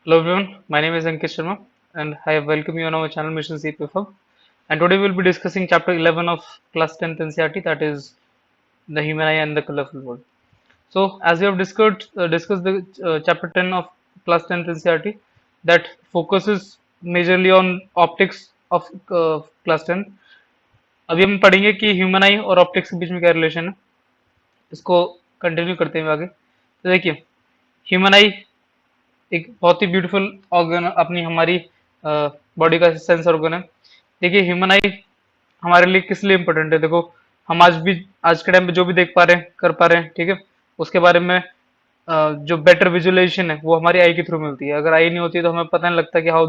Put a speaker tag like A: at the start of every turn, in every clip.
A: Hello everyone, my name is Ankit Sharma and I welcome you on our channel Mission CPFM. And today we will be discussing chapter 11 of class 10th NCERT, that is the human eye and the colorful world. So as we have discussed the chapter 10 of class 10th NCERT that focuses majorly on optics of class 10th. अभी हम पढ़ेंगे कि human आई और optics के बीच में क्या relation है, इसको कंटिन्यू करते हैं आगे। तो देखिए, ह्यूमन आई एक बहुत ही ब्यूटीफुल ऑर्गन अपनी हमारी बॉडी का सेंस ऑर्गन है। देखिए, ह्यूमन आई हमारे लिए किस लिए इम्पोर्टेंट है। देखो, हम आज के टाइम पे जो भी देख पा रहे हैं, कर पा रहे हैं, ठीक है, उसके बारे में जो बेटर विजुअलाइजेशन है वो हमारी आई के थ्रू मिलती है। अगर आई नहीं होती तो हमें पता नहीं लगता कि how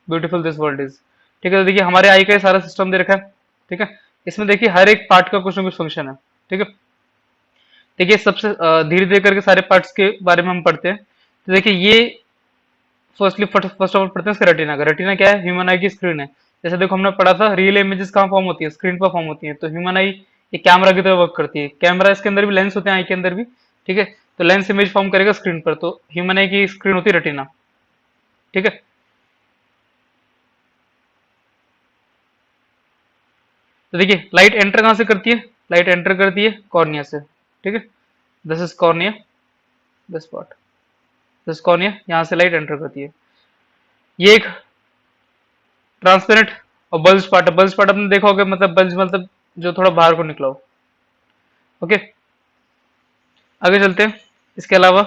A: beautiful this world is. ठीक है, तो देखिए हमारे आई का ये सारा सिस्टम दे रखा है। ठीक है, इसमें देखिए हर एक पार्ट का कुछ ना कुछ फंक्शन है। ठीक है, देखिए सबसे धीरे धीरे करके सारे पार्ट्स के बारे में हम पढ़ते हैं। तो देखिए ये फर्स्ट ऑफ ऑल पढ़ते हैं इसका रेटिना का। रेटिना क्या है? ह्यूमन आई की स्क्रीन है। जैसे देखो हमने पढ़ा था रियल इमेजेस कहाँ फॉर्म होती है, स्क्रीन पर फॉर्म होती है। तो ह्यूमन आई एक कैमरा की तरह वर्क करती है। कैमरा इसके अंदर भी लेंस होते हैं आई के अंदर भी। ठीक है, तो लेंस इमेज फॉर्म करेगा स्क्रीन पर, तो ह्यूमन आई की स्क्रीन होती है रेटिना। ठीक है, तो देखिए लाइट एंटर कहाँ से करती है? लाइट एंटर करती है कॉर्निया से। ठीक है, this is cornea, this part, this cornea, यहाँ से लाइट एंटर करती है। ये एक ट्रांसपेरेंट और बल्ज पार्ट है। बल्ज पार्ट आपने देखा होगा, मतलब बल्ज मतलब जो थोड़ा बाहर को निकला हो। ओके, आगे चलते हैं। इसके अलावा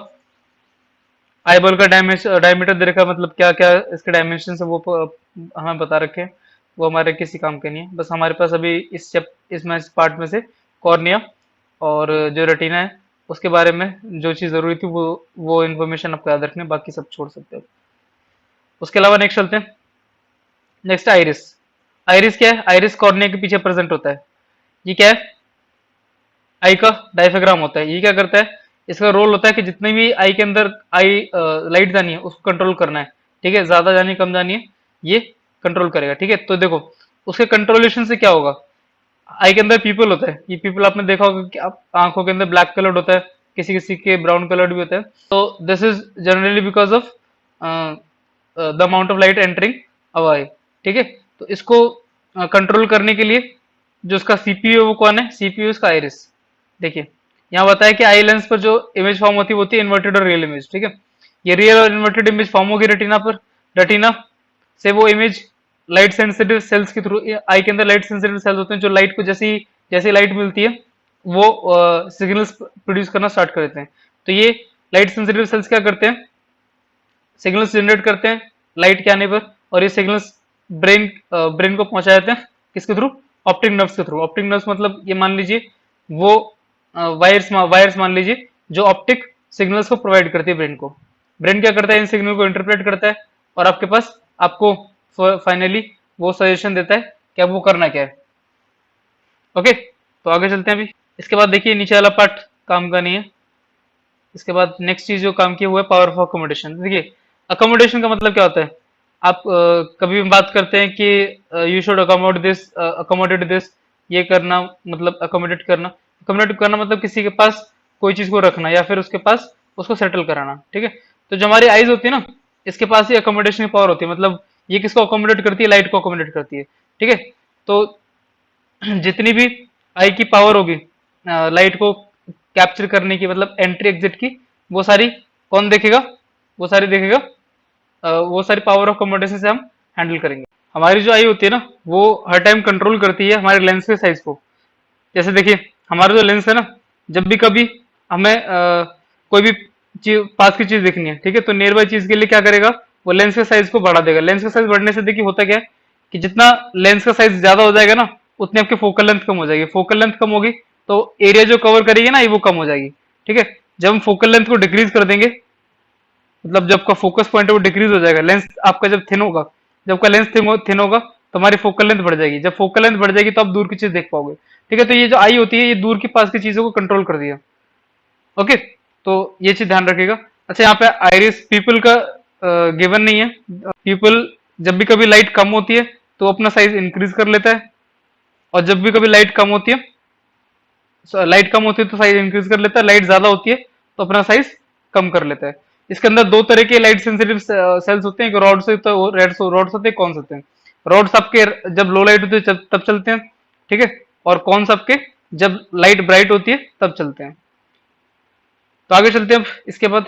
A: आईबॉल का डायमीटर दे रखा है, मतलब क्या क्या इसके डायमेंशन है वो हमें बता रखे हैं। वो हमारे किसी काम के नहीं है। बस हमारे पास अभी इसमें इस पार्ट में से कॉर्निया और जो रेटिना है उसके बारे में जो चीज जरूरी थी वो इन्फॉर्मेशन आपको याद रखने, बाकी सब छोड़ सकते हो। उसके अलावा नेक्स्ट चलते हैं। Next iris. आइरिस क्या है? आइरिस कॉर्निया के पीछे प्रेजेंट होता है। ये क्या है? आई का डायफ्राम होता है। ये क्या करता है? इसका रोल होता है कि जितनी भी आई के अंदर आई लाइट जानी है उसको कंट्रोल करना है। ठीक है, ज्यादा जानी कम जानी है ये कंट्रोल करेगा। ठीक है, तो देखो उसके कंट्रोलेशन से क्या होगा। आई के अंदर पीपल होता है। ये पीपल आपने देखा होगा कि आप आंखों के अंदर ब्लैक कलर्ड होता है, किसी किसी के ब्राउन कलर्ड भी होता है। तो this is generally because of the amount of light entering our eye. ठीक है, तो इसको कंट्रोल करने के लिए जो उसका सीपीयू है वो कौन है? सीपीयू इसका आइरिस। देखिए यहाँ बताया कि आई लेंस पर जो इमेज फॉर्म होती है वो होती है इन्वर्टेड और रियल इमेज। ठीक है, ये रियल और इन्वर्टेड इमेज फॉर्म होगी रेटिना पर। रेटिना से वो इमेज लाइट सेंसिटिव सेल्स के थ्रू, आई के अंदर लाइट सेंसिटिव सेल्स होते हैं जो लाइट को जैसी जैसी लाइट मिलती है वो सिग्नल्स प्रोड्यूस करना स्टार्ट कर देते हैं। तो ये लाइट सेंसिटिव सेल्स क्या करते हैं? सिग्नल्स जनरेट करते हैं लाइट के आने पर, और ये सिग्नल्स ब्रेन को पहुंचा देते हैं किसके थ्रू? ऑप्टिक नर्व्स के थ्रू। ऑप्टिक नर्व्स मतलब ये मान लीजिए वो वायर्स मान लीजिए जो ऑप्टिक सिग्नल्स को प्रोवाइड करती है ब्रेन को। ब्रेन क्या करता है? इन सिग्नल को इंटरप्रेट करता है और आपके पास आपको फाइनली वो सजेशन देता है कि अब वो करना क्या है। ओके, तो आगे चलते हैं अभी। इसके बाद देखिए नीचे वाला पार्ट काम का नहीं है। इसके बाद नेक्स्ट चीज जो काम की हुआ है पावर ऑफ अकोमोडेशन। देखिए अकोमोडेशन का मतलब क्या होता है? आप कभी भी बात करते हैं कि यू शुड अकोमोडेट दिस, ये करना मतलब अकोमोडेट करना। अकोमोडेट करना मतलब किसी के पास कोई चीज को रखना या फिर उसके पास उसको सेटल कराना। ठीक है, तो जो हमारी आईज होती है ना, इसके पास ही अकोमोडेशन की पावर होती है। मतलब ये किसको अकोमोडेट करती है? लाइट को अकोमोडेट करती है। ठीक है, तो जितनी भी आई की पावर होगी लाइट को कैप्चर करने की, मतलब एंट्री एग्जिट की, वो सारी कौन देखेगा? वो सारी देखेगा वो सारी पावर ऑफ अकोमोडेशन से हम हैंडल करेंगे। हमारी जो आई होती है ना वो हर टाइम कंट्रोल करती है हमारे लेंस के साइज को। जैसे देखिए हमारा जो लेंस है ना, जब भी कभी हमें कोई भी चीज पास की चीज देखनी है, ठीक है, तो नियर बाई चीज के लिए क्या करेगा? वो लेंस के साइज को बढ़ा देगा। लेंस का साइज बढ़ने से देखिए होता क्या है कि जितना लेंस का साइज ज्यादा हो जाएगा ना उतनी आपकी फोकल लेंथ कम हो जाएगी। फोकल लेंथ कम होगी तो एरिया जो कवर करेगी ना ये वो कम हो जाएगी। ठीक है, जब हम फोकल लेंथ को डिक्रीज कर देंगे, मतलब जब का फोकस पॉइंट है वो डिक्रीज हो जाएगा, लेंस आपका जब थिन होगा, जब का लेंस थिन होगा तो हमारी फोकल लेंथ बढ़ जाएगी। जब फोकल लेंथ बढ़ जाएगी तो आप दूर की चीज देख पाओगे। ठीक है, तो ये जो आई होती है ये दूर के पास की चीजों को कंट्रोल कर दिया। ओके, तो ये चीज ध्यान रखिएगा। अच्छा, यहाँ पे आइरिस पीपल का गिवन नहीं है। पीपल जब भी कभी लाइट कम होती है तो अपना साइज इंक्रीज कर लेता है, और जब भी कभी लाइट कम होती है तो साइज इंक्रीज कर लेता है, लाइट ज्यादा होती है तो अपना साइज कम कर लेता है। इसके अंदर दो तरह के लाइट सेंसिटिव सेल्स होते हैं, एक रॉड्स होते हैं, रॉड्स होते हैं, कॉन्स होते हैं। रॉड्स आपके जब लो लाइट होती है तब चलते हैं, ठीक है, और कॉन्स आपके जब लाइट ब्राइट होती है तब चलते हैं। तो आगे चलते हैं अब इसके बाद।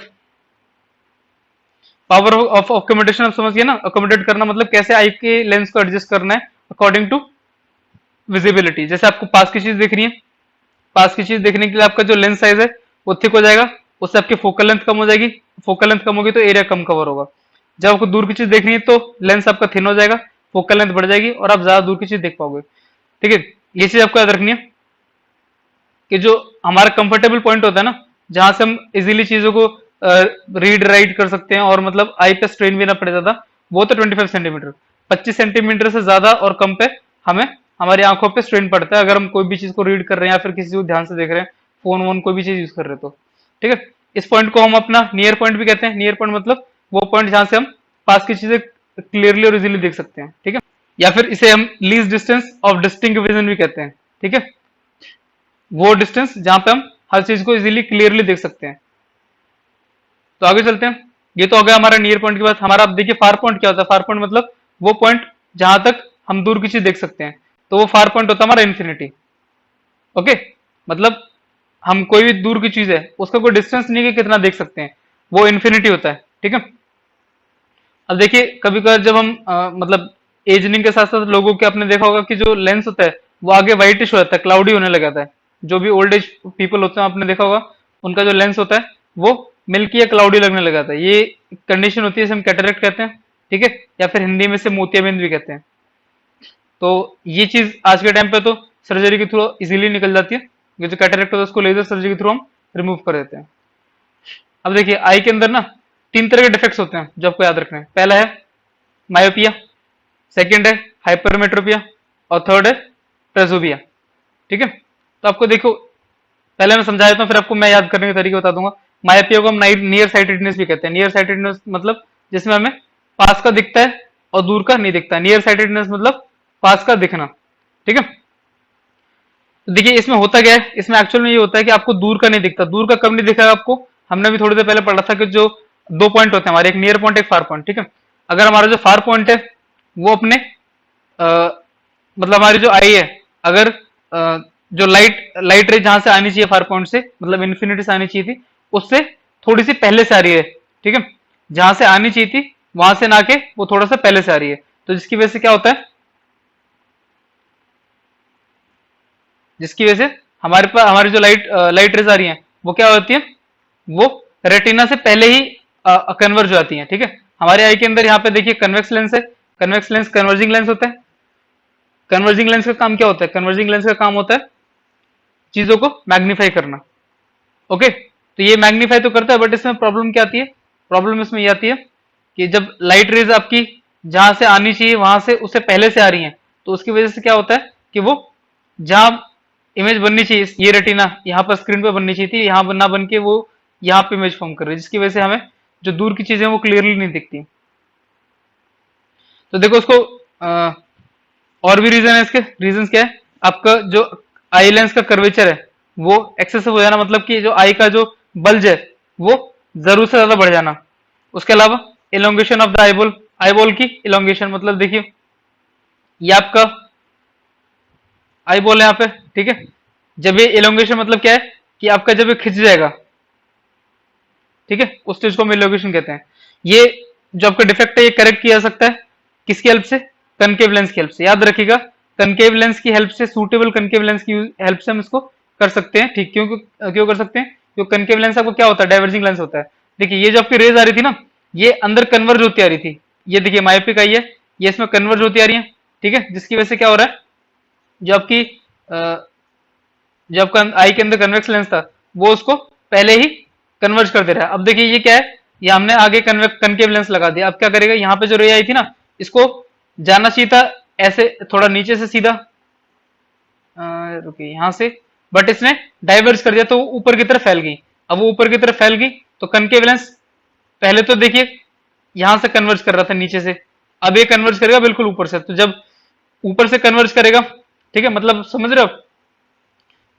A: पावर ऑफ अकोमोडेशन आप समझ गए ना, अकोमोडेट करना मतलब कैसे आई के लेंस को एडजस्ट करना है अकॉर्डिंग टू विजिबिलिटी। जैसे आपको पास की चीज देख रही है, पास की चीज देखने के लिए आपका जो लेंस साइज है वो थिक हो जाएगा, उससे आपकी फोकल लेंथ कम हो जाएगी, फोकल लेंथ कम होगी तो एरिया कम कवर होगा। जब आपको दूर की चीज देखनी है तो लेंस आपका थिन हो जाएगा, फोकल लेंथ बढ़ जाएगी और आप ज्यादा दूर की चीज देख पाओगे। ठीक है, ये चीज आपको याद रखनी है कि जो हमारा कंफर्टेबल पॉइंट होता है ना, जहां से हम इजीली चीजों को रीड राइट कर सकते हैं और मतलब आई पे स्ट्रेन भी ना पड़े ज्यादा, वो तो 25 सेंटीमीटर। 25 सेंटीमीटर से ज्यादा और कम पे हमें हमारी आंखों पे स्ट्रेन पड़ता है अगर हम कोई भी चीज को रीड कर रहे हैं या फिर किसी को ध्यान से देख रहे हैं, फोन वोन कोई भी चीज यूज कर रहे हैं तो। ठीक है, इस पॉइंट को हम अपना नियर पॉइंट भी कहते हैं। नियर पॉइंट मतलब वो पॉइंट जहां से हम पास की चीजें क्लियरली और इजीली देख सकते हैं। ठीक है, या फिर इसे हम least distance of distinct vision भी कहते हैं। ठीक है, वो डिस्टेंस जहां पे हम हर चीज को इजीली क्लियरली देख सकते हैं। तो आगे चलते हैं। ये तो हो गया हमारा नियर पॉइंट की बात। हमारा अब देखिए फार पॉइंट क्या होता है। फार पॉइंट मतलब वो पॉइंट जहां तक हम दूर की चीज देख सकते हैं, तो वो फार पॉइंट होता है हमारा इन्फिनिटी। ओके, मतलब हम कोई भी दूर की चीज है उसका कोई डिस्टेंस नहीं है कि कितना देख सकते हैं, वो इन्फिनिटी होता है। ठीक है, अब देखिए कभी कभार जब हम मतलब एजनिंग के साथ साथ लोगों के आपने देखा होगा कि जो लेंस होता है वो आगे व्हाइटिश हो जाता है, क्लाउडी होने लग जाता है। जो भी ओल्ड एज पीपल होते हैं आपने देखा होगा उनका जो लेंस होता है वो मिल्की या क्लाउडी लगने लग जाता है। ये कंडीशन होती है, इसे हम कैटरेक्ट कहते हैं। ठीक है, या फिर हिंदी में से मोतियाबिंद भी कहते हैं। तो ये चीज आज के टाइम पे तो सर्जरी के थ्रू इजीली निकल जाती है। ये जो कैटरेक्ट होता है उसको लेजर सर्जरी के थ्रू हम रिमूव कर देते हैं। अब देखिए आई के अंदर ना तीन तरह के डिफेक्ट्स होते हैं जो आपको याद रखना है। पहला है मायोपिया, सेकंड है हाइपरमेट्रोपिया और थर्ड है ट्रेजोबिया। ठीक है, तो आपको देखो पहले मैं समझा देता हूँ फिर आपको मैं याद करने के तरीके बता दूंगा। मायोपिया को हम नियर साइटेडनेस भी कहते हैं। नियर साइटेडनेस मतलब जिसमें हमें पास का दिखता है और दूर का नहीं दिखता। नियर साइटेडनेस मतलब पास का दिखना। ठीक है, तो देखिए इसमें होता क्या है, इसमें एक्चुअल में ये होता है कि आपको दूर का नहीं दिखता। दूर का कब नहीं दिखेगा आपको, हमने भी थोड़ी देर पहले पढ़ा था कि जो दो पॉइंट होते हैं हमारे, एक नियर पॉइंट एक फार पॉइंट। ठीक है, अगर हमारा जो फार पॉइंट है वो अपने मतलब हमारी जो आई है, अगर जो लाइट लाइट रे जहां से आनी चाहिए फार पॉइंट से, मतलब इन्फिनिटी से आनी चाहिए थी, उससे थोड़ी सी पहले से आ रही है। ठीक है, जहां से आनी चाहिए थी वहां से ना के वो थोड़ा सा पहले से आ रही है, तो जिसकी वजह से क्या होता है, जिसकी वजह से हमारे पास हमारी जो लाइट रेज आ रही है वो क्या होती है, वो रेटिना से पहले ही कन्वर्ज हो जाती है। ठीक है, हमारे आई के अंदर यहाँ पे देखिए कन्वेक्स लेंस है। कन्वेक्स लेंस कन्वर्जिंग लेंस होता है। कन्वर्जिंग लेंस का काम क्या होता है, कन्वर्जिंग लेंस का काम होता है चीजों को मैग्नीफाई करना। ओके, तो ये मैग्नीफाई तो करता है बट इसमें प्रॉब्लम क्या आती है, प्रॉब्लम इसमें ये आती है कि जब लाइट रेज आपकी जहां से आनी चाहिए वहां से उससे पहले से आ रही हैं, तो उसकी वजह से क्या होता है कि वो जहां इमेज बननी चाहिए, ये रेटिना यहाँ पर स्क्रीन पे बननी चाहिए थी, यहाँ ना बन के वो यहाँ पे इमेज फॉर्म कर रही है, जिसकी वजह से हमें जो दूर की चीजें वो क्लियरली नहीं दिखती। तो देखो उसको और भी रीजन है, इसके रीजन क्या है, आपका जो आई लेंस का कर्वेचर है वो एक्सेसिव हो जाना, मतलब कि जो आई का जो बल्ज है वो जरूर से ज्यादा बढ़ जाना। उसके अलावा elongation of the eyeball, eyeball की इलोंगेशन, मतलब देखिए ये आपका आईबॉल है यहाँ पे। ठीक है, जब ये इलोंगेशन मतलब क्या है कि आपका जब ये खिंच जाएगा, ठीक है, उस स्टेज को हम इलोंगेशन कहते हैं। ये जो आपका डिफेक्ट है ये करेक्ट किया जा सकता है किसकी हेल्प से, कनकेव लेंस की हेल्प से। याद रखिएगा कनकेव लेंस की हेल्प से, सूटेबल कनकेव लेंस की हेल्प से हम इसको कर सकते हैं। ठीक, क्यों क्यों कर सकते हैं, क्योंकि कनकेव लेंस आपको क्या होता है, डाइवर्जिंग लेंस होता है। देखिए ये जो आपकी रेज आ रही थी ना, ये अंदर कन्वर्ज होती आ रही थी, ये देखिए मायोपिक आई है, ये इसमें कन्वर्ज होती आ रही है। ठीक है, जिसकी वजह से क्या हो रहा है, जो आपकी जो आपका आई के अंदर कन्वेक्स लेंस था वो उसको पहले ही कन्वर्ज कर दे रहा है। अब देखिए ये क्या है, ये हमने आगे कनकेव लेंस लगा दिया। अब क्या करेगा, यहाँ पे जो रे आई थी ना, इसको जाना चाहिए था ऐसे थोड़ा नीचे से सीधा, रुकिए यहाँ से, बट इसने डाइवर्ज कर दिया तो वो ऊपर की तरफ फैल गई। अब वो ऊपर की तरफ फैल गई तो कनकेव लेंस पहले तो देखिए यहां से कन्वर्ज कर रहा था नीचे से, अब ये कन्वर्ज करेगा बिल्कुल ऊपर से। तो जब ऊपर से कन्वर्ज करेगा, ठीक है, मतलब समझ रहे हो आप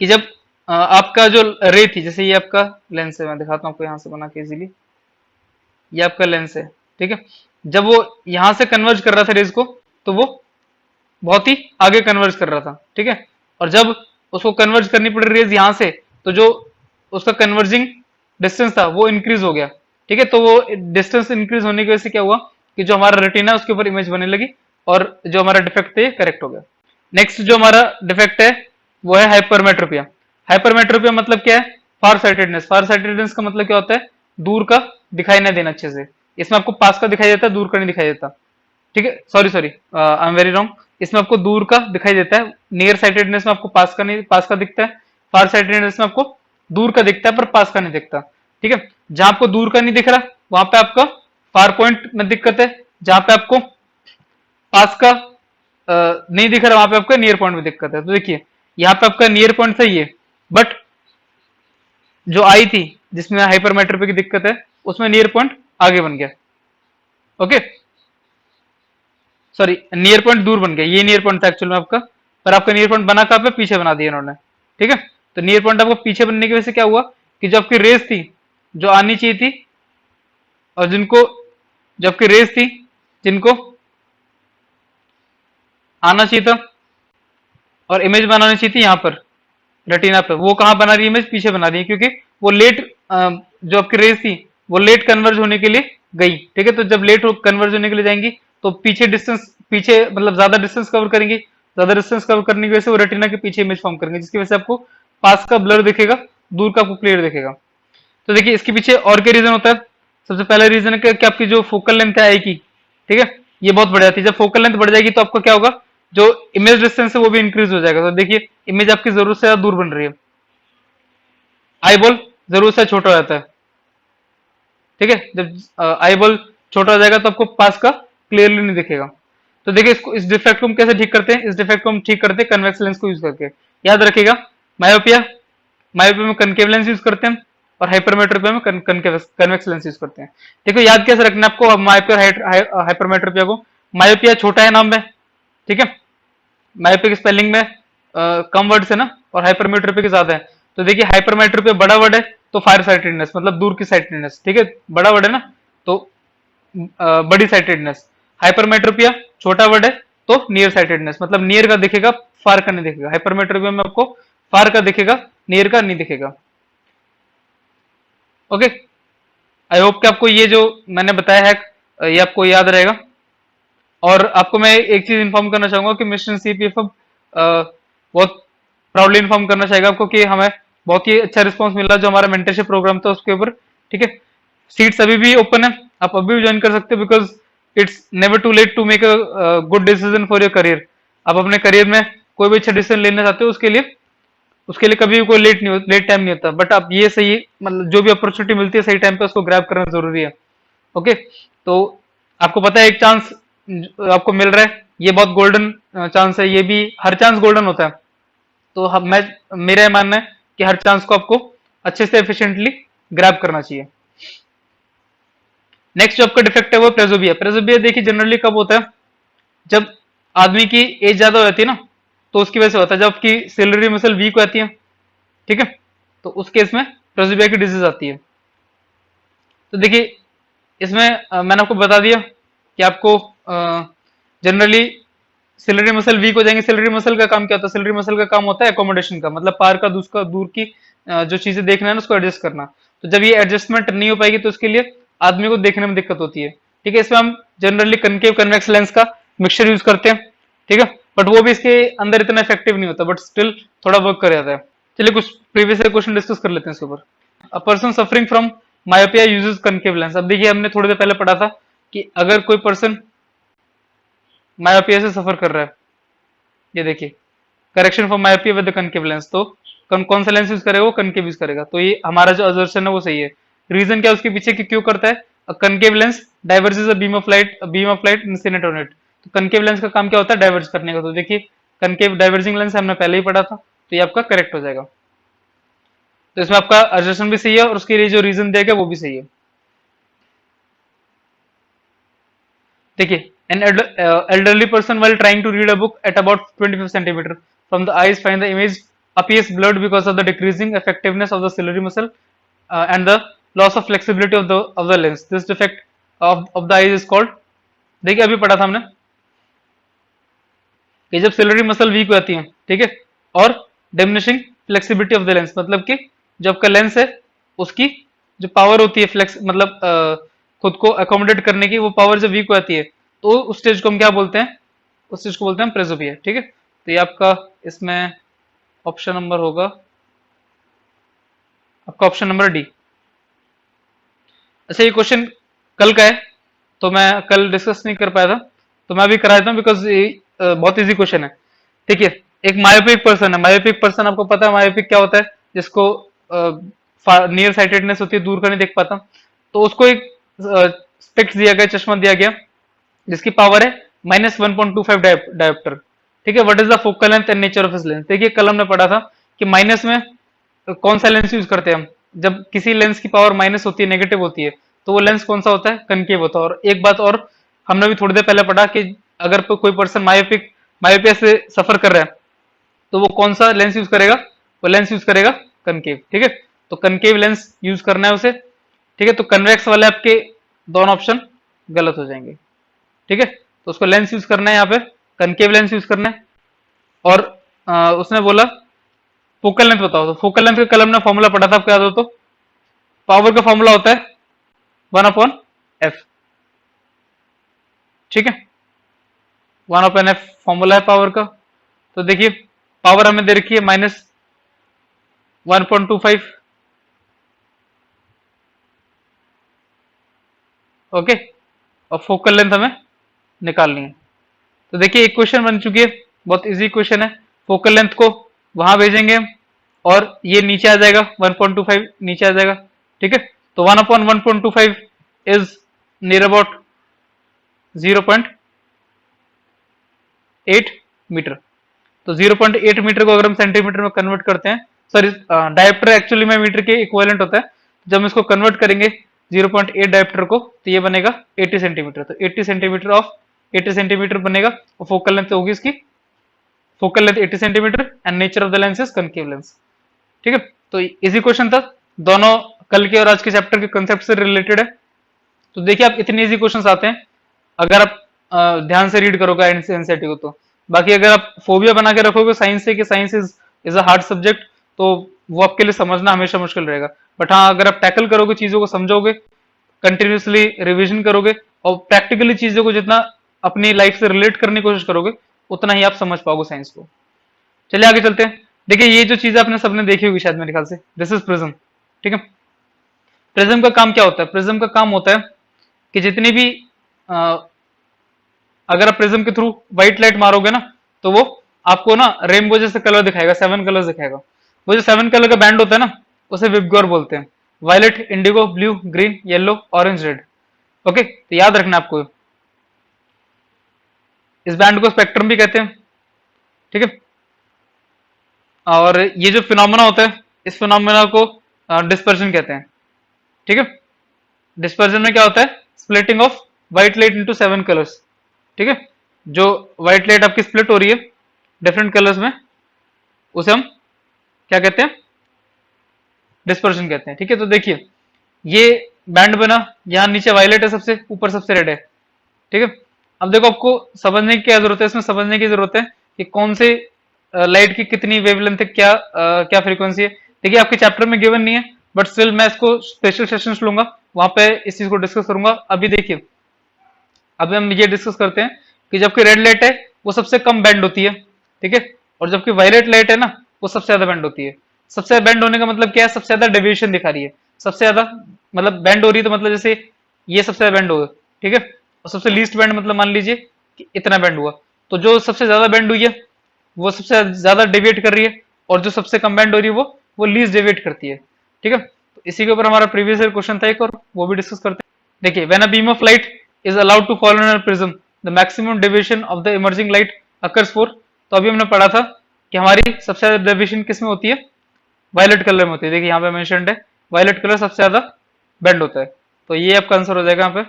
A: कि जब आपका जो रे थी, जैसे ये आपका लेंस है, मैं दिखाता हूँ आपको यहाँ से बना के इजीली। ये आपका लेंस है, ठीक है। जब वो यहां से कन्वर्ज कर रहा था रेज को, तो वो बहुत ही आगे कन्वर्ज कर रहा था, ठीक है। और जब उसको कन्वर्ज करनी पड़ी रेज यहां से, तो जो उसका कन्वर्जिंग डिस्टेंस था वो इंक्रीज हो गया, ठीक है। तो वो डिस्टेंस इंक्रीज होने की वजह से क्या हुआ कि जो हमारा रेटिना है उसके ऊपर इमेज बनने लगी, और जो हमारा डिफेक्ट है करेक्ट हो गया। नेक्स्ट जो हमारा डिफेक्ट है वो है हाइपरमेट्रोपिया। हाइपरमेट्रोपिया मतलब क्या है? फार साइटेडनेस। फार साइटेडनेस का मतलब क्या होता है? दूर का दिखाई ना देना अच्छे से। इसमें आपको पास का दिखाई देता है, दूर का नहीं दिखाई देता, ठीक है। Sorry sorry, I am very wrong. इसमें आपको दूर का दिखाई देता है, नियर साइटेडनेस में आपको पास का नहीं, पास का दिखता है। फार साइटेडनेस में आपको दूर का दिखता है पर पास का नहीं दिखता, ठीक है। जहां आपको दूर का नहीं दिख रहा वहां पे आपका फार पॉइंट में दिक्कत है, जहां पे आपको पास का नहीं दिख रहा वहां पे आपका नियर पॉइंट में दिक्कत है। तो देखिए यहाँ पे आपका नियर पॉइंट सही है, बट जो आई थी जिसमें हाइपरमेट्रोपी की दिक्कत है उसमें नियर पॉइंट आगे बन गया, ओके। सॉरी, नियर पॉइंट दूर बन गया, ये नियर पॉइंट था एक्चुअल में आपका, पर आपका नियर पॉइंट बना कहां पे? पीछे बना दिया इन्होंने, ठीक है। तो नियर पॉइंट आपको पीछे बनने की वजह से क्या हुआ कि जो आपकी रेस थी जो आनी चाहिए थी, और जिनको जो आपकी रेस थी जिनको आना चाहिए था और इमेज बनानी चाहिए थी यहाँ पर रेटिना पे, वो कहाँ बना रही है? इमेज पीछे बना रही है, क्योंकि वो लेट, जो आपकी रेस थी वो लेट कन्वर्ज होने के लिए गई, ठीक है। तो जब लेट कन्वर्ज होने के लिए जाएंगी तो पीछे डिस्टेंस, पीछे मतलब ज्यादा डिस्टेंस कवर करेंगी, ज्यादा डिस्टेंस कवर करने की वजह से वो रेटिना के पीछे इमेज फॉर्म करेंगे, जिसकी वजह से आपको पास का ब्लर दिखेगा, दूर का आपको क्लियर दिखेगा। तो देखिए इसके पीछे और क्या रीजन होता है। सबसे पहला रीजन है कि आपकी जो फोकल लेंथ है आई की, ठीक है, ये बहुत बढ़ जाती है। जब फोकल लेंथ बढ़ जाएगी तो आपको क्या होगा, जो इमेज डिस्टेंस है वो भी इंक्रीज हो जाएगा। तो देखिए इमेज आपकी जरूरत से ज्यादा दूर बन रही है, आई बॉल जरूर से छोटा हो जाता है, ठीक है। जब आई बॉल छोटा हो जाएगा तो आपको पास का क्लियरली नहीं दिखेगा। तो देखिए इसको, इस डिफेक्ट को हम कैसे ठीक करते हैं? इस डिफेक्ट को हम ठीक करते हैं कन्वेक्स लेंस को यूज करके। याद रखिएगा, मायोपिया, मायोपिया में कनकेव लेंस यूज करते हैं, और हाइपरमेट्रोपिया में कन्वेक्स लेंस यूज करते हैं। देखो याद कैसे रखना है आपको मायोपिया और हाइपरमेट्रोपिया को? मायोपिया छोटा है नाम में, ठीक है। मायोपिया की स्पेलिंग में कम वर्ड्स है ना, और हाइपरमेट्रोपिया के ज्यादा है। तो देखिए हाइपरमेट्रोपिया बड़ा वर्ड है तो फार साइटेडनेस मतलब दूर की साइटेडनेस, ठीक है, बड़ा वर्ड है ना, तो बड़ी साइटेडनेस। हाइपरमेट्रोपिया छोटा वर्ड है तो नियर साइटेडनेस मतलब नियर का दिखेगा, फार का नहीं दिखेगा। हाइपरमेट्रोपिया में आपको फार का दिखेगा, नियर का नहीं दिखेगा, ओके। आई होप कि आपको ये जो मैंने बताया है ये आपको याद रहेगा। और आपको मैं एक चीज इन्फॉर्म करना चाहूंगा कि मिशन सीपीएफ बहुत प्राउडली इन्फॉर्म करना चाहेगा आपको कि हमें बहुत ही अच्छा रिस्पांस मिला जो हमारा मेंटरशिप प्रोग्राम था उसके ऊपर, ठीक है। सीट्स अभी भी ओपन है, आप अभी भी ज्वाइन कर सकते हो, because it's never too late to make a good decision for your career. आप अपने करियर में कोई भी अच्छा डिसीजन लेना चाहते हो उसके लिए कभी भी कोई लेट टाइम नहीं होता। बट आप ये सही, मतलब जो भी अपॉर्चुनिटी मिलती है सही टाइम पे उसको ग्रैब करना जरूरी है, ओके। तो आपको पता है एक चांस आपको मिल रहा है, ये बहुत गोल्डन चांस है, ये भी हर चांस गोल्डन होता है। तो हम मैं मेरा ये मानना है कि हर चांस को आपको अच्छे से एफिशिएंटली ग्रैब करना चाहिए। नेक्स्ट जो आपका डिफेक्ट है वो प्रेजोबिया। प्रेजोबिया देखिए जनरली कब होता है? जब आदमी की एज ज्यादा हो जाती है ना, तो उसकी वजह से होता है। जब आपकी सिलरी मसल वीक हो जाती है, ठीक है, तो उस केस में प्रेजोबिया की डिजीज आती है। तो देखिए इसमें मैंने आपको बता दिया कि आपको जनरली सिलरी मसल वीक हो जाएंगे। सिलरी मसल का काम क्या होता है? सिलरी मसल का काम होता है एकोमोडेशन का, मतलब पार का दूर की जो चीजें देखना है ना उसको एडजस्ट करना। तो जब ये एडजस्टमेंट नहीं हो पाएगी तो उसके लिए आदमी को देखने में दिक्कत होती है, ठीक है। इसमें हम जनरली कनकेव कन्वेक्स लेंस का मिक्सचर यूज करते हैं, ठीक है, बट वो भी इसके अंदर इतना इफेक्टिव नहीं होता, बट स्टिल थोड़ा वर्क कर जाता है। चलिए कुछ प्रीवियस क्वेश्चन डिस्कस कर लेते हैं इसके ऊपर। A person suffering from myopia uses concave lens. अब देखिए हमने थोड़ी देर पहले पढ़ा था कि अगर कोई पर्सन मायोपिया से सफर कर रहा है, ये देखिए correction for myopia with concave lens, तो कौन सा लेंस यूज करेगा? वो कनकेव यूज करेगा। तो ये हमारा जो अजर्शन है वो सही है। रीजन क्या है उसके पीछे कि क्यों करता है? Concave lens diverges a beam of light incident on it. तो कनकेव लेंस का काम क्या होता है? डाइवर्ज करने का। तो देखिए कनकेव डाइवर्जिंग लेंस हमने पहले ही पढ़ा था, तो ये आपका करेक्ट हो जाएगा। तो इसमें आपका अजर्शन भी सही है और उसके लिए जो रीजन दिया गया वो भी सही है। देखिए an elderly person while trying to read a book at about 25 centimeter from the eyes find the image appears blurred because of the decreasing effectiveness of the ciliary muscle and the loss of flexibility of the lens, this defect of the eyes is called, देखिए अभी पढ़ा था हमने कि जब ciliary muscle week हो जाती है, ठीक है, और diminishing flexibility of the lens, मतलब कि जो आपका लेंस है उसकी जो पावर होती है फ्लेक्स मतलब खुद को अकोमोडेट करने की, वो पावर जब वीक हो जाती है तो उस स्टेज को हम क्या बोलते हैं, उस चीज को बोलते हैं प्रेसोपिया, ठीक है। तो ये आपका इसमें ऑप्शन नंबर होगा आपका ऑप्शन नंबर डी। अच्छा ये क्वेश्चन कल का है तो मैं कल डिस्कस नहीं कर पाया था, तो मैं अभी करा देता हूँ बिकॉज ये बहुत इजी क्वेश्चन है, ठीक है। एक मायोपिक पर्सन है, मायोपिक पर्सन आपको पता है मायोपिक क्या होता है, जिसको नियर साइटेडनेस होती है, दूर का नहीं देख पाता, तो उसको एक स्पेक्स दिया गया, चश्मा दिया गया जिसकी पावर है -1.25 डायोप्टर, ठीक है। What is the focal length and nature of his lens, देखिए कल हमने पढ़ा था कि माइनस में कौन सा लेंस यूज करते हैं हम, जब किसी लेंस की पावर माइनस होती है, नेगेटिव होती है, तो वो लेंस कौन सा होता है, कनकेव होता है। और एक बात और हमने भी थोड़ी देर पहले पढ़ा कि अगर कोई पर्सन मायोपिया से सफर कर रहा है तो वो कौन सा लेंस यूज करेगा, वो लेंस यूज करेगा कनकेव, ठीक है। तो कनकेव लेंस यूज करना है उसे, ठीक है। तो कन्वेक्स वाले आपके दोनों ऑप्शन गलत हो जाएंगे, ठीक है। तो उसको लेंस यूज करना है, यहाँ पे कनकेव लेंस यूज करना है। और उसने बोला फोकल लेंथ बताओ, तो फोकल लेंथ का कल हमने फॉर्मूला पढ़ा था, आपको याद हो तो पावर का फॉर्मूला होता है 1/f, ठीक है। 1/f फॉर्मूला है पावर का। तो देखिए पावर हमें दे रखी है -1.25, ओके, और फोकल लेंथ हमें निकालनी है। तो देखिए एक क्वेश्चन बन चुकी है, बहुत इजी क्वेश्चन है। फोकल लेंथ को वहां भेजेंगे हम और ये नीचे आ जाएगा 1.25 नीचे आ जाएगा, ठीक है। तो 1/1.25 इज नियर अबाउट 0.8 मीटर। तो 0.8 मीटर को अगर हम सेंटीमीटर में कन्वर्ट करते हैं, सॉरी डायप्टर एक्चुअली में मीटर के इक्विवेलेंट होता है, जब हम इसको कन्वर्ट करेंगे 0.8 डायप्टर को तो ये बनेगा 80 सेंटीमीटर। तो 80 सेंटीमीटर बनेगा और फोकल लेंथ होगी इसकी, focal length 80 centimetre and nature of the lens is concave lens, ठीक है। तो इजी क्वेश्चन था, दोनों कल के और आज के चैप्टर के कंसेप्ट से रिलेटेड है। तो देखिए आप इतने इजी क्वेश्चंस आते हैं अगर आप ध्यान से रीड करोगे एनसीईआरटी को। तो बाकी अगर आप फोबिया बना के रखोगे साइंस से कि science is a hard subject, तो वो आपके लिए समझना हमेशा मुश्किल रहेगा। बट हाँ अगर आप टैकल करोगे, चीजों को समझोगे, कंटिन्यूसली रिविजन करोगे और प्रैक्टिकली चीजों को जितना अपनी लाइफ से रिलेट करने की कोशिश करोगे, उतना ही आप समझ पाओगे साइंस को। चलिए आगे चलते हैं। देखिए ये जो चीज आपने सबने देखी होगी शायद मेरे ख्याल से, दिस इज प्रिज्म, ठीक है। प्रिज्म का काम क्या होता है, प्रिज्म का काम होता है कि जितनी भी अगर आप प्रिज्म के थ्रू व्हाइट लाइट मारोगे ना, तो वो आपको ना रेनबो जैसे कलर दिखाएगा, 7 कलर्स दिखाएगा। वो जो 7 कलर का बैंड होता है ना, उसे विबग्योर बोलते हैं। Violet, indigo, blue, green, yellow, orange, red, okay. तो याद रखना आपको, इस बैंड को स्पेक्ट्रम भी कहते हैं, ठीक है। और ये जो फिनोमेना होता है, इस फिनोमेना को डिस्पर्जन कहते हैं, ठीक है। डिस्पर्जन में क्या होता है, splitting of white light into 7 colours, ठीक है। जो व्हाइट लाइट आपकी स्प्लिट हो रही है डिफरेंट कलर्स में, उसे हम क्या कहते हैं, डिस्पर्जन कहते हैं, ठीक है। तो देखिए ये बैंड बना, यहां नीचे वायलेट है सबसे, ऊपर सबसे रेड है, ठीक है। अब देखो आपको समझने की क्या जरूरत है, इसमें समझने की जरूरत है कि कौन से लाइट की कितनी वेवलेंथ है, क्या फ्रीक्वेंसी है। देखिए आपके चैप्टर में गिवन नहीं है, बट स्टिल मैं इसको स्पेशल सेशंस लूंगा, वहां पे इस चीज को डिस्कस करूंगा। अभी देखिए अभी हम ये डिस्कस करते हैं कि जबकि रेड लाइट है वो सबसे कम बैंड होती है, ठीक है, और जबकि वायलेट लाइट है ना, वो सबसे ज्यादा बैंड होती है। सबसे ज्यादा बैंड होने का मतलब क्या है, सबसे ज्यादा डेविएशन दिखा रही है, सबसे ज्यादा मतलब बैंड हो रही है, तो मतलब जैसे ये सबसे ज्यादा बैंड होगा, ठीक है, और सबसे लीस्ट बैंड मतलब मान लीजिए कि इतना बैंड हुआ, तो जो सबसे ज्यादा बैंड हुई है वो सबसे ज्यादा डेविएट कर रही है, और जो सबसे कम बैंड हो रही है वो लीस्ट डेविएट करती है, ठीक है। तो इसी के ऊपर हमारा प्रीवियस ईयर क्वेश्चन था एक, और वो भी डिस्कस करते हैं। देखिए when a beam of light is allowed to fall on a prism, the maximum deviation of the emerging light occurs for, तो अभी हमने पढ़ा था कि हमारी सबसे ज्यादा डेविएशन किस में होती है, वायलेट कलर में होती है। देखिए यहाँ पे मेंशन्ड है वायलेट कलर सबसे ज्यादा बेंड होता है, तो ये आपका आंसर हो जाएगा यहाँ पे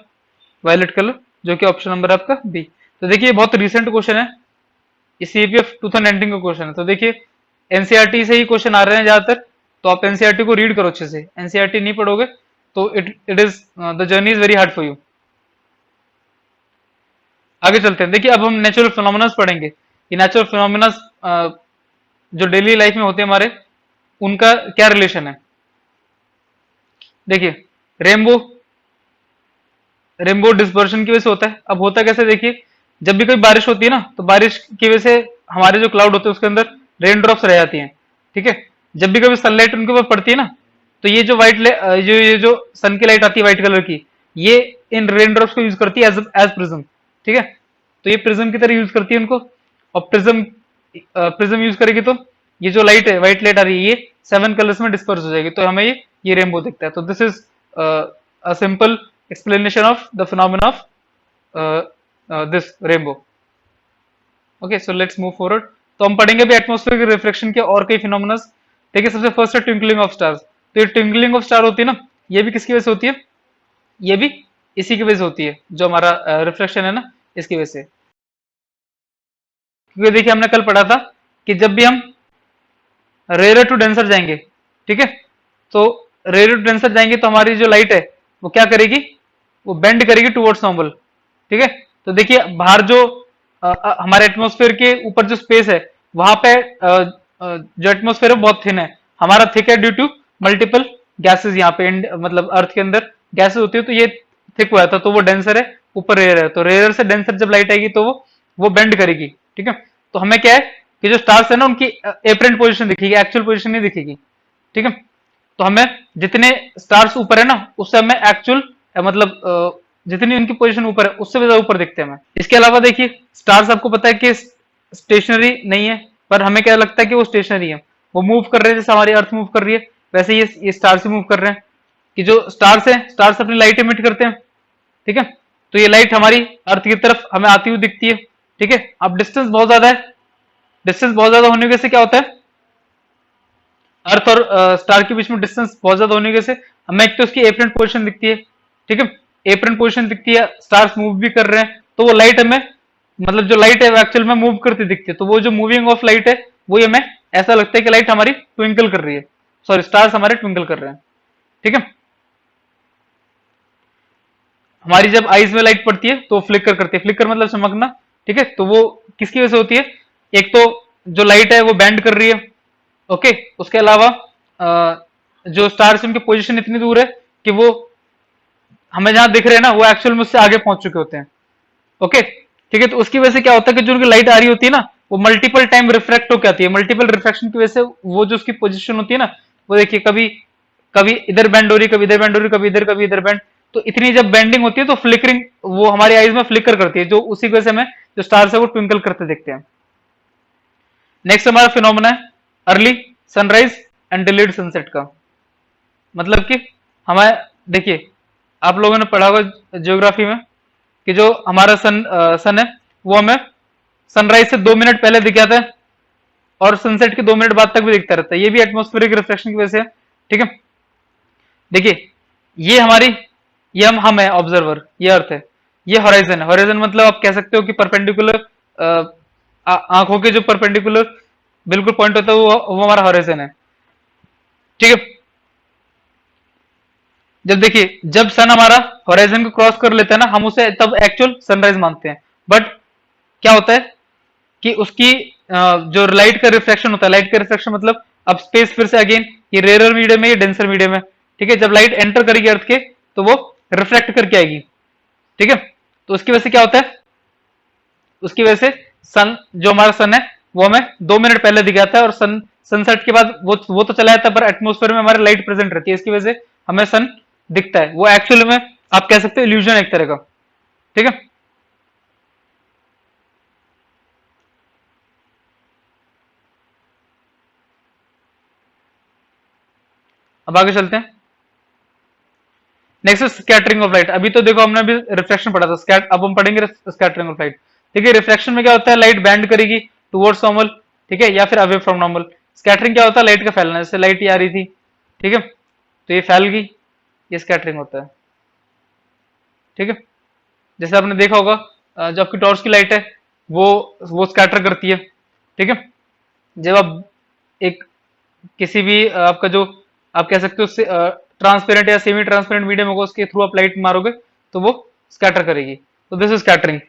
A: वायलेट कलर, जो कि ऑप्शन नंबर आपका बी। तो देखिए बहुत रिसेंट क्वेश्चन है, ये सीपीएफ 2019 का क्वेश्चन है। तो देखिए एनसीईआरटी से ही क्वेश्चन आ रहे हैं ज्यादातर, तो आप एनसीईआरटी को रीड करो अच्छे से, एनसीईआरटी नहीं पढ़ोगे तो it is the journey is very hard for you. आगे चलते हैं, देखिए अब हम नेचुरल फिनोमिना पढ़ेंगे। ये नेचुरल फिनोमिना जो डेली लाइफ में होते हैं हमारे, उनका क्या रिलेशन है। देखिए रेनबो, रेनबो डिस्पर्शन की वजह से होता है। अब होता कैसे, देखिए जब भी कोई बारिश होती है ना, तो बारिश की वजह से हमारे जो क्लाउड होते हैं उसके अंदर रेन ड्रॉप्स रह जाती हैं, ठीक है। जब भी कभी सनलाइट उनके ऊपर पड़ती है ना, तो ये जो ये जो सन की लाइट आती है व्हाइट कलर की, ये इन रेन ड्रॉप्स को यूज करती है एज एज प्रिज्म, ठीक है। तो ये प्रिज्म की तरह यूज करती है उनको। और प्रिज्म प्रिज्म यूज करेगी तो ये जो लाइट है, व्हाइट लाइट आ रही है, ये 7 कलर्स में डिस्पर्स हो जाएगी, तो हमें ये रेनबो दिखता है। तो this is a simple explanation of the phenomena of this rainbow. Okay, so let's move forward. तो हम पढ़ेंगे भी एटमॉस्फेयर के रिफ्लेक्शन के और कई फिनोमिना। देखिए सबसे फर्स्ट है ट्विंकलिंग ऑफ स्टार्स। तो ये ट्विंकलिंग ऑफ स्टार होती है ना, ये भी किसकी वजह से होती है, ये भी इसी की वजह से होती है, जो हमारा रिफ्लेक्शन है ना, इसकी वजह से। क्योंकि देखिए हमने कल पढ़ा था कि जब भी हम रेयर टू डेंसर जाएंगे, ठीक है, तो रेयर टू डेंसर जाएंगे तो हमारी जो लाइट है वो क्या करेगी, वो बेंड करेगी टुवर्ड्स नॉर्मल, ठीक है। तो देखिए बाहर जो हमारे एटमॉस्फेयर के ऊपर जो स्पेस है, वहां पे जो एटमॉस्फेयर है बहुत थिन है, हमारा थिक है ड्यू टू मल्टीपल गैसेस। यहाँ पे मतलब अर्थ के अंदर गैसेस होती है, तो ये थिक हुआ था, तो वो डेंसर है, ऊपर रेयर है। तो रेयर से डेंसर जब लाइट आएगी तो वो बेंड करेगी, ठीक है। तो हमें क्या है कि जो स्टार्स है ना, उनकी एपरेंट पोजिशन दिखेगी, एक्चुअल पोजिशन नहीं दिखेगी, ठीक है। तो हमें जितने स्टार्स ऊपर है ना, उससे हमें एक्चुअल मतलब जितनी उनकी पोजीशन ऊपर है उससे भी ज्यादा ऊपर दिखते हैं हमें। इसके अलावा देखिए स्टार्स आपको पता है कि स्टेशनरी नहीं है, पर हमें क्या लगता है कि वो स्टेशनरी है, वो मूव कर रहे हैं, जैसे हमारी अर्थ मूव कर रही है वैसे ये स्टार्स मूव कर रहे हैं। कि जो स्टार्स है, स्टार्स अपनी लाइट इमिट करते हैं, ठीक है। तो ये लाइट हमारी अर्थ की तरफ हमें आती हुई दिखती है, ठीक है। अब डिस्टेंस बहुत ज्यादा है, डिस्टेंस बहुत ज्यादा होने की वजह से क्या होता है, अर्थ और स्टार के बीच में डिस्टेंस बहुत ज्यादा होने की वजह से हमें एक तो उसकी एपरेंट पोजीशन दिखती है, ठीक है। एपरेंट पोजीशन दिखती है, स्टार्स मूव भी कर रहे हैं, तो वो लाइट हमें मतलब जो लाइट है वो एक्चुअल में मूव करती दिखती है। तो वो जो मूविंग ऑफ लाइट है, वो हमें ऐसा लगता है कि लाइट हमारी ट्विंकल कर रही है, सॉरी स्टार्स हमारे ट्विंकल कर रहे हैं, ठीक है। हमारी जब आईज में लाइट पड़ती है तो फ्लिकर करती है, फ्लिकर मतलब चमकना, ठीक है। तो वो किसकी वजह से होती है, एक तो जो लाइट है वो बैंड कर रही है, ओके। उसके अलावा जो स्टार्स उनकी पोजीशन इतनी दूर है कि वो हमें जहां दिख रहे हैं ना, वो एक्चुअल में उससे आगे पहुंच चुके होते हैं, ओके, ठीक है। तो उसकी वजह से क्या होता है कि जो उनकी लाइट आ रही होती है ना, वो मल्टीपल टाइम रिफ्रैक्ट होकर आती है। मल्टीपल रिफ्रैक्शन की वजह से वो जो उसकी पोजीशन होती है ना, वो देखिए कभी कभी इधर बेंड हो रही, कभी इधर बेंड हो रही, कभी इधर बेंड। तो इतनी जब बेंडिंग होती है तो फ्लिकरिंग वो हमारी आईज में फ्लिकर करती है, जो उसी की वजह से हमें जो स्टार्स है वो ट्विंकल करते दिखते हैं। नेक्स्ट हमारा फिनोमेना है early sunrise and delayed sunset का। मतलब कि हमें देखिए आप लोगों ने पढ़ा होगा ज्योग्राफी में कि जो हमारा सन है वो हमें सनराइज से 2 मिनट पहले दिख जाता है और सनसेट के 2 मिनट बाद तक भी दिखता रहता है। ये भी एटमोस्फेरिक रिफ्लेक्शन की वजह से है, ठीक है। देखिए ये हमारी ये हम है ऑब्जर्वर, ये अर्थ है, ये हॉराइजन है। हॉराइजन मतलब आप कह सकते हो कि परपेंडिकुलर आंखों के जो परपेंडिकुलर बिल्कुल पॉइंट होता है वो हमारा हॉराइजन है, ठीक है। जब देखिए जब सन हमारा हॉराइजन को क्रॉस कर लेता है ना, हम उसे तब एक्चुअल सनराइज मानते हैं। बट क्या होता है कि उसकी जो लाइट का रिफ्लेक्शन होता है, लाइट का रिफ्लेक्शन मतलब अब स्पेस फिर से अगेन ये रेयर मीडियम है, ये डेंसर मीडियम है, ठीक है। जब लाइट एंटर करेगी अर्थ के तो वो रिफ्लेक्ट करके आएगी, ठीक है। तो उसकी वजह से क्या होता है, उसकी वजह से सन जो हमारा सन है वो हमें 2 मिनट पहले दिख जाता है, और सनसेट के बाद वो तो चला जाता है, पर एटमोस्फेयर में हमारी लाइट प्रेजेंट रहती है, इसकी वजह से हमें सन दिखता है। वो एक्चुअली में आप कह सकते हो इल्यूजन एक तरह का, ठीक है। अब आगे चलते हैं। Next scattering of light. अभी तो देखो हमने अभी रिफ्लेक्शन पढ़ा था, अब हम पढ़ेंगे स्कैटरिंग ऑफ लाइट। ठीक है, रिफ्लेक्शन में क्या होता है, लाइट बैंड करेगी टुवर्ड्स नॉर्मल, ठीक है, या फिर अवे फ्रॉम नॉर्मल। स्कैटरिंग क्या होता है, लाइट का फैलना, जैसे लाइट ये आ रही थी, ठीक है, तो ये फैल गई, ये स्कैटरिंग होता है, ठीक है। जैसे आपने देखा होगा जो आपकी टॉर्च की लाइट है वो स्कैटर करती है, ठीक है। जब आप एक किसी भी आपका जो आप कह सकते हो ट्रांसपेरेंट या सेमी ट्रांसपेरेंट मीडियम होगा उसके थ्रू आप लाइट मारोगे तो वो स्कैटर करेगी। तो दिस इज स्कैटरिंग।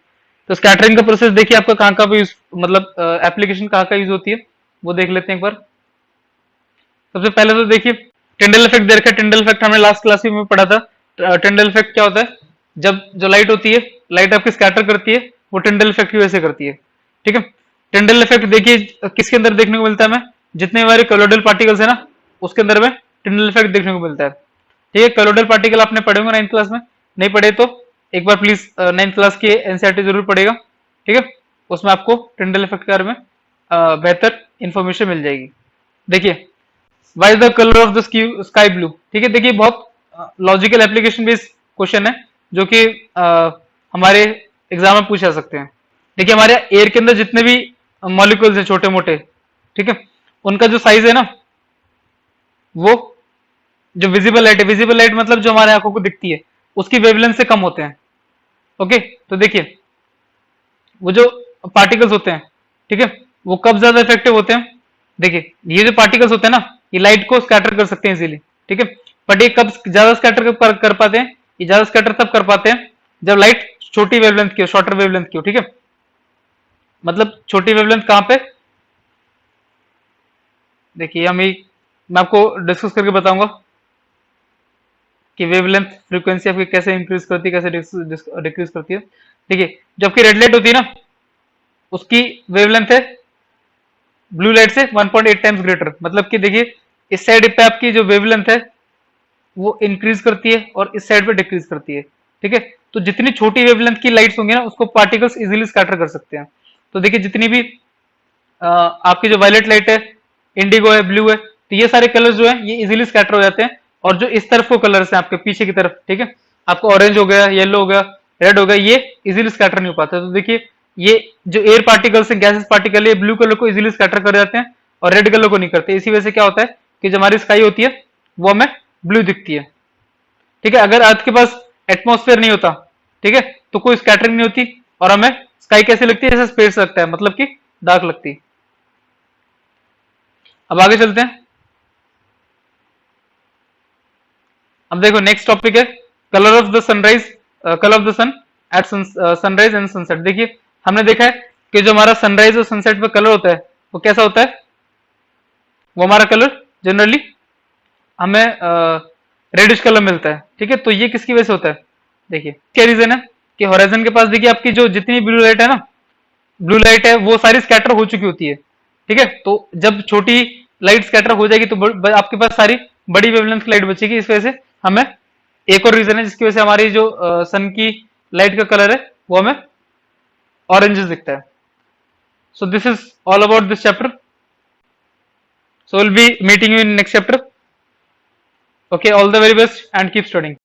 A: तो स्कैटरिंग का प्रोसेस देखिए आपका कहाँ कहाँ पे यूज, मतलब एप्लीकेशन कहाँ कहाँ यूज होती है वो देख लेते हैं एक बार। सबसे पहले तो देखिए टिंडल इफेक्ट दे रखा है। टिंडल इफेक्ट हमने लास्ट क्लास में पढ़ा था। टिंडल इफेक्ट क्या होता है, जब जो लाइट होती है, लाइट आपकी स्कैटर करती है, वो टिंडल इफेक्ट की वजह से करती है। ठीक है, टिंडल इफेक्ट देखिए किसके अंदर देखने को मिलता है हमें, जितने हमारे कोलोइडल पार्टिकल्स है ना उसके अंदर में टिंडल इफेक्ट देखने को मिलता है। ठीक है, कोलोइडल पार्टिकल आपने पढ़े होंगे 9th क्लास में, नहीं पढ़े तो एक बार प्लीज 9th क्लास की एनसीईआरटी जरूर पढ़ेगा। ठीक है, उसमें आपको टिंडल इफेक्ट के बारे में बेहतर इंफॉर्मेशन मिल जाएगी। देखिए why the colour of the sky blue. ठीक है, देखिए बहुत लॉजिकल एप्लीकेशन बेस्ड क्वेश्चन है जो कि हमारे एग्जाम में पूछा सकते हैं। देखिए हमारे एयर के अंदर जितने भी मॉलिक्यूल्स हैं छोटे मोटे, ठीक है, उनका जो साइज है ना, वो जो विजिबल लाइट है, विजिबल लाइट मतलब जो हमारे आंखों को दिखती है, उसकी वेवलेंथ से कम होते हैं। ओके, तो देखिए वो जो पार्टिकल्स होते हैं, ठीक है, वो कब ज्यादा इफेक्टिव होते हैं। देखिए ये जो पार्टिकल्स होते हैं ना, ये लाइट को स्कैटर कर सकते हैं इजीली। ठीक है, बट ये कब ज्यादा स्कैटर कर पाते हैं, ये ज्यादा स्कैटर तब कर पाते हैं जब लाइट छोटी वेवलेंथ की हो, शॉर्टर वेवलेंथ की हो। ठीक है, मतलब छोटी वेवलेंथ कहां पे, देखिए मैं आपको डिस्कस करके बताऊंगा कि वेवलेंथ फ्रीक्वेंसी आपकी कैसे इंक्रीज करती है, कैसे डिक्रीज करती है। ठीक है, जबकि रेड लाइट होती है ना, उसकी वेवलेंथ है ब्लू लाइट से 1.8 टाइम्स ग्रेटर। मतलब कि देखिए इस साइड पे आपकी जो वेवलेंथ है वो इंक्रीज करती है और इस साइड पे डिक्रीज करती है। ठीक है, तो जितनी छोटी वेवलेंथ की लाइट्स होंगी ना, उसको पार्टिकल्स इजीली स्कैटर कर सकते हैं। तो देखिए जितनी भी आपकी जो वायलेट लाइट है, इंडिगो है, ब्लू है, तो ये सारे कलर जो है ये इजीली स्कैटर हो जाते हैं। और जो इस तरफ को कलर्स है आपके पीछे की तरफ, ठीक है, आपको ऑरेंज हो गया, येलो हो गया, रेड हो गया, ये इजीली स्कैटर नहीं हो पाता। तो देखिए ये जो एयर पार्टिकल्स है, गैसेस पार्टिकल, ये ब्लू कलर को इजीली स्कैटर कर जाते हैं और रेड कलर को नहीं करते। इसी वजह से क्या होता है कि जो हमारी स्काई होती है वो हमें ब्लू दिखती है। ठीक है, अगर अर्थ के पास एटमॉस्फेयर नहीं होता, ठीक है, तो कोई स्कैटरिंग नहीं होती और हमें स्काई कैसे लगती है, जैसे स्पेस लगता है, मतलब कि डार्क लगती है। अब आगे चलते हैं। अब देखो नेक्स्ट टॉपिक है colour of the sunrise, colour of the sun at sunrise and sunset. देखिए हमने देखा है कि जो हमारा सनराइज और सनसेट पे कलर होता है वो कैसा होता है, वो हमारा कलर जनरली हमें रेडिश कलर मिलता है। ठीक है, तो ये किसकी वजह से होता है, देखिए क्या रीजन है कि होराइजन के पास देखिए आपकी जो जितनी ब्लू लाइट है ना, ब्लू लाइट है वो सारी स्कैटर हो चुकी होती है। ठीक है, तो जब छोटी लाइट स्कैटर हो जाएगी तो आपके पास सारी बड़ी वेवलेंथ की लाइट बचेगी। इस वजह से हमें, एक और रीजन है जिसकी वजह से हमारी जो सन की लाइट का कलर है वो हमें ऑरेंजेस दिखता है। So this is all about this chapter. So we'll be meeting you in next chapter. Okay, all the very best and keep studying.